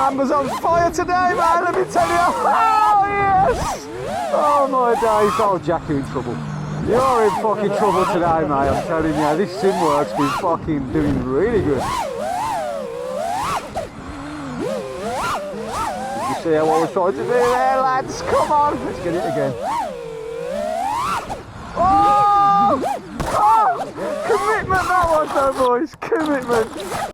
Mamba's on fire today, man, let me tell you. Oh, yes! Oh, my days. Oh, Jack, you're in trouble. You're in fucking trouble today, mate, I'm telling you. This sim work's been fucking doing really good. Did you see what I was trying to do there, lads? Come on, let's get it again. Oh! Oh! Commitment that was, though, boys. Commitment.